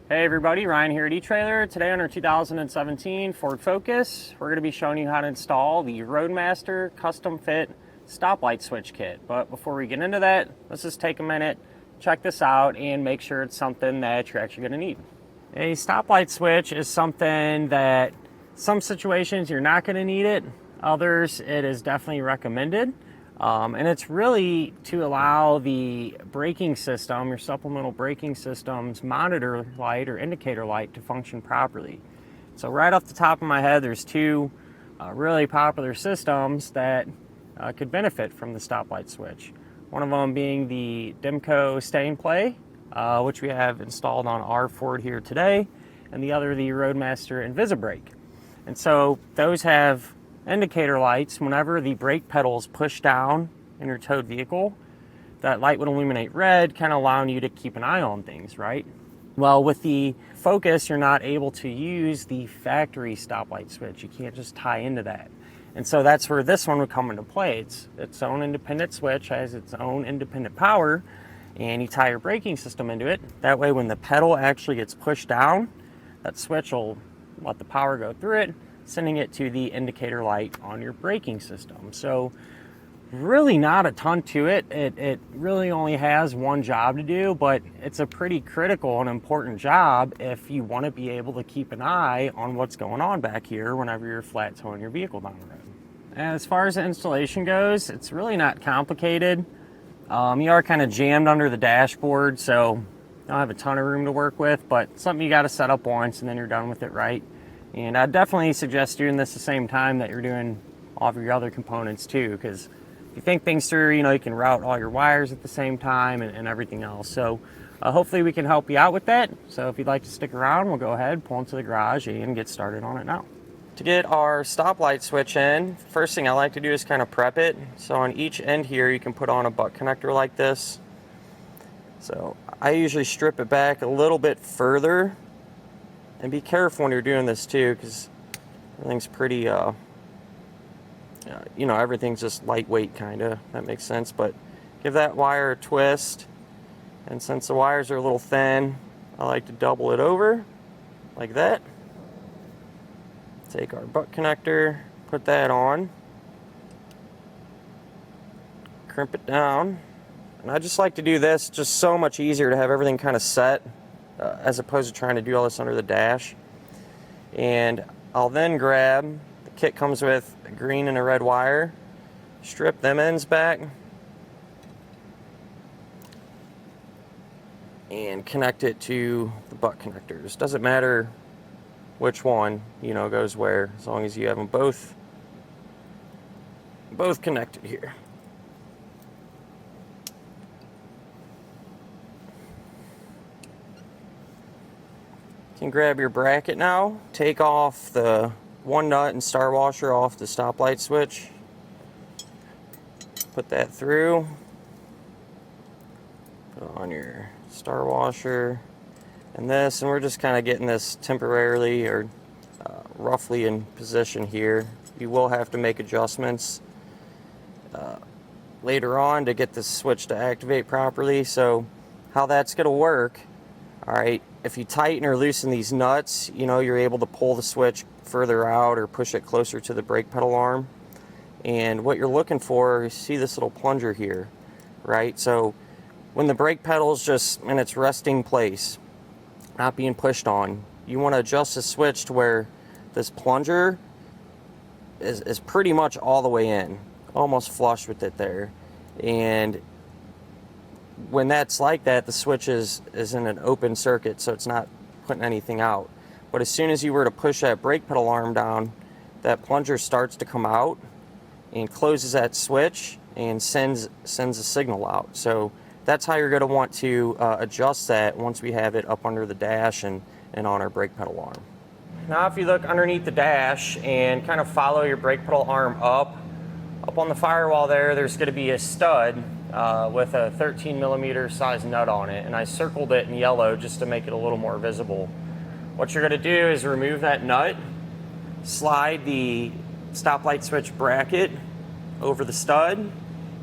Hey everybody, Ryan here at Etrailer. Today on our 2017 Ford Focus, we're going to be showing you how to install the Roadmaster custom fit stoplight switch kit. But before we get into that, let's just take a minute, check this out, and make sure it's something that you're actually going to need. A stoplight switch is something that some situations you're not going to need it, others it is definitely recommended. And it's really to allow the braking system, your supplemental braking system's monitor light or indicator light to function properly. So right off the top of my head, there's two really popular systems that could benefit from the stoplight switch. One of them being the Demco Stay and Play, which we have installed on our Ford here today, and the other the Roadmaster Invisa brake. And so those have indicator lights. Whenever the brake pedal is pushed down in your towed vehicle, that light would illuminate red, kind of allowing you to keep an eye on things, right? Well, with the Focus, you're not able to use the factory stoplight switch. You can't just tie into that. And so that's where this one would come into play. It's its own independent switch, has its own independent power, and you tie your braking system into it. That way when the pedal actually gets pushed down, that switch will let the power go through it, sending it to the indicator light on your braking system. So really not a ton to it. It really only has one job to do, but it's a pretty critical and important job if you want to be able to keep an eye on what's going on back here whenever you're flat towing your vehicle down the road. As far as the installation goes, it's really not complicated. You are kind of jammed under the dashboard, so you don't have a ton of room to work with, but something you got to set up once and then you're done with it, right? And I definitely suggest doing this the same time that you're doing all of your other components too, because if you think things through, you can route all your wires at the same time and everything else. So hopefully we can help you out with that. So if you'd like to stick around, we'll go ahead, pull into the garage and get started on it now. To get our stoplight switch in, first thing I like to do is kind of prep it. So on each end here, you can put on a butt connector like this. So I usually strip it back a little bit further. And be careful when you're doing this too, because everything's pretty, everything's just lightweight kind of, that makes sense. But give that wire a twist. And since the wires are a little thin, I like to double it over like that. Take our butt connector, put that on, crimp it down. And I just like to do this, just so much easier to have everything kind of set. As opposed to trying to do all this under the dash. And I'll then grab, the kit comes with a green and a red wire, strip them ends back, and connect it to the butt connectors. Doesn't matter which one, goes where, as long as you have them both connected here. You can grab your bracket now, take off the one nut and star washer off the stoplight switch, put that through, put on your star washer and this, and we're just kind of getting this temporarily or roughly in position here. You will have to make adjustments later on to get the switch to activate properly. So how that's going to work, all right, if you tighten or loosen these nuts, you're able to pull the switch further out or push it closer to the brake pedal arm. And what you're looking for is, see this little plunger here, right? So when the brake pedal is just in its resting place, not being pushed on, you want to adjust the switch to where this plunger is pretty much all the way in, almost flush with it there. And when that's like that, the switch is in an open circuit, so it's not putting anything out. But as soon as you were to push that brake pedal arm down, that plunger starts to come out and closes that switch and sends a signal out. So that's how you're going to want to adjust that once we have it up under the dash and on our brake pedal arm. Now if you look underneath the dash and kind of follow your brake pedal arm up on the firewall there's going to be a stud with a 13 millimeter size nut on it, and I circled it in yellow just to make it a little more visible. What you're going to do is remove that nut, slide the stoplight switch bracket over the stud,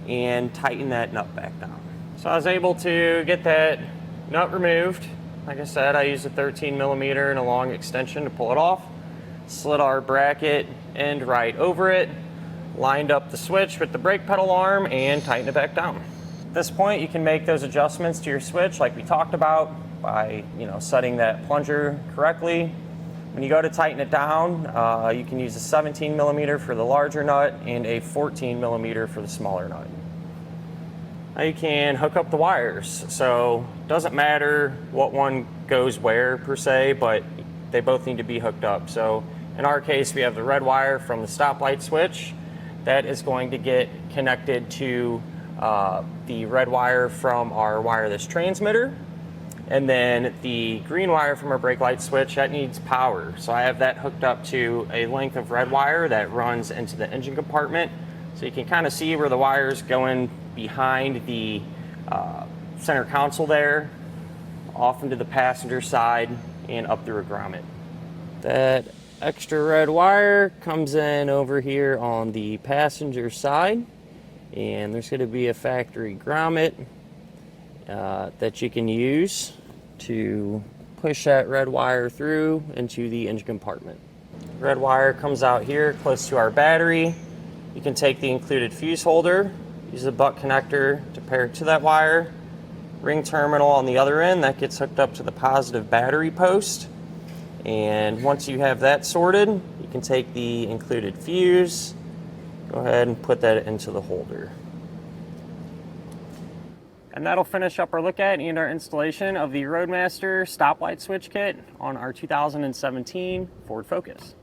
and tighten that nut back down. So I was able to get that nut removed, Like I said, I used a 13mm and a long extension to pull it off. Slid our bracket end right over it, lined up the switch with the brake pedal arm, and tighten it back down. At this point, you can make those adjustments to your switch like we talked about by setting that plunger correctly. When you go to tighten it down, you can use a 17mm for the larger nut and a 14mm for the smaller nut. Now you can hook up the wires. So it doesn't matter what one goes where per se, but they both need to be hooked up. So in our case, we have the red wire from the stoplight switch that is going to get connected to the red wire from our wireless transmitter. And then the green wire from our brake light switch, that needs power. So I have that hooked up to a length of red wire that runs into the engine compartment. So you can kind of see where the wire's going behind the center console there, off into the passenger side and up through a grommet. That extra red wire comes in over here on the passenger side, and there's going to be a factory grommet that you can use to push that red wire through into the engine compartment. Red wire comes out here close to our battery. You can take the included fuse holder, use a butt connector to pair it to that wire, ring terminal on the other end that gets hooked up to the positive battery post. And once you have that sorted, you can take the included fuse, go ahead and put that into the holder. And that'll finish up our look at and our installation of the Roadmaster stoplight switch kit on our 2017 Ford Focus.